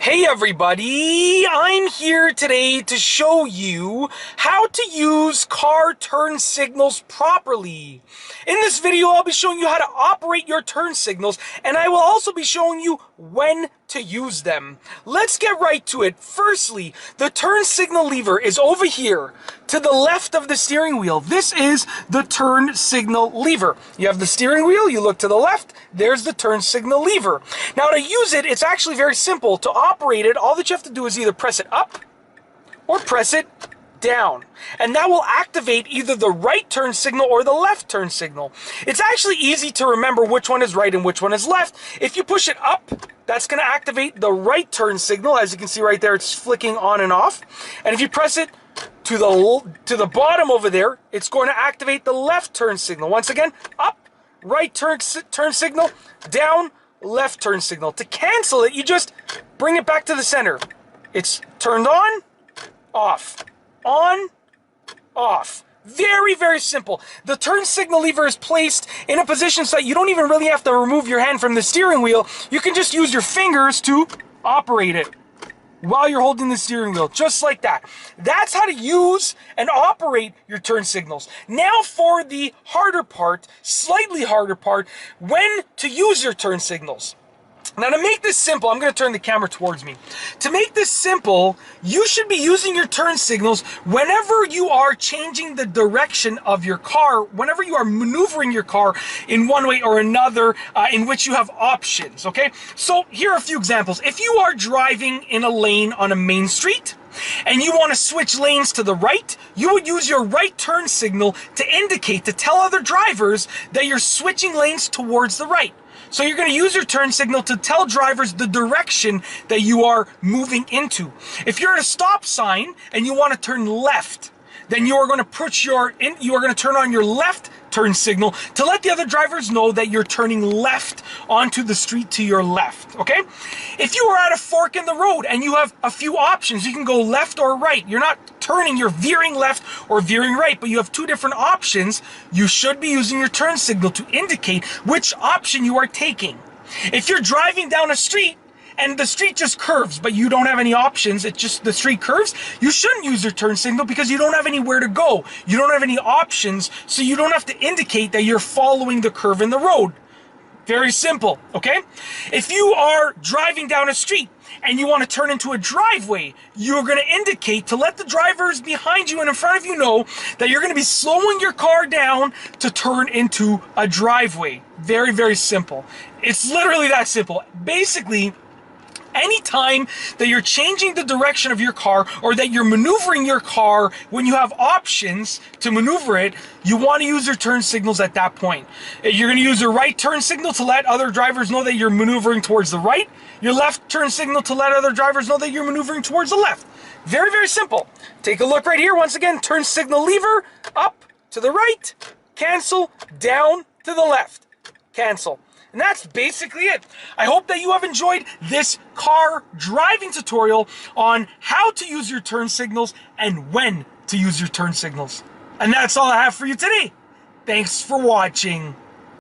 Hey everybody, I'm here today to show you how to use car turn signals properly. In this video, I'll be showing you how to operate your turn signals, and I will also be showing you when to use them. Let's get right to it. Firstly, the turn signal lever is over here to the left of the steering wheel. This is the turn signal lever. You have the steering wheel, you look to the left, there's the turn signal lever. Now to use it, it's actually very simple. To operate it, all that you have to do is either press it up or press it down, and that will activate either the right turn signal or the left turn signal. It's actually easy to remember which one is right and which one is left. If you push it up, that's going to activate the right turn signal. As you can see right there, it's flicking on and off. And if you press it to the bottom over there, it's going to activate the left turn signal. Once again, up, right turn signal, down, left turn signal. To cancel it, you just bring it back to the center. It's turned on, off, on, off. Very, very simple. The turn signal lever is placed in a position so that you don't even really have to remove your hand from the steering wheel. You can just use your fingers to operate it while you're holding the steering wheel, just like that. That's how to use and operate your turn signals. Now for the harder part, slightly harder part, when to use your turn signals. Now to make this simple, I'm going to turn the camera towards me. To make this simple, you should be using your turn signals whenever you are changing the direction of your car, whenever you are maneuvering your car in one way or another, in which you have options, okay? So here are a few examples. If you are driving in a lane on a main street, and you want to switch lanes to the right, you would use your right turn signal to indicate, to tell other drivers that you're switching lanes towards the right. So you're going to use your turn signal to tell drivers the direction that you are moving into. If you're at a stop sign and you want to turn left, then you are going to turn on your left turn signal to let the other drivers know that you're turning left onto the street to your left, okay? If you are at a fork in the road and you have a few options, you can go left or right. You're not turning, you're veering left or veering right, but you have two different options. You should be using your turn signal to indicate which option you are taking. If you're driving down a street and the street just curves, but you don't have any options, it's just the street curves, you shouldn't use your turn signal because you don't have anywhere to go. You don't have any options, so you don't have to indicate that you're following the curve in the road. Very simple, okay? If you are driving down a street and you want to turn into a driveway, you're going to indicate to let the drivers behind you and in front of you know that you're going to be slowing your car down to turn into a driveway. Very, very simple. It's literally that simple. Basically, anytime that you're changing the direction of your car or that you're maneuvering your car, when you have options to maneuver it, you want to use your turn signals at that point. You're going to use your right turn signal to let other drivers know that you're maneuvering towards the right, your left turn signal to let other drivers know that you're maneuvering towards the left. Very, very simple. Take a look right here. Once again, turn signal lever, up to the right, cancel, down to the left, cancel. And that's basically it. I hope that you have enjoyed this car driving tutorial on how to use your turn signals and when to use your turn signals. And that's all I have for you today. Thanks for watching.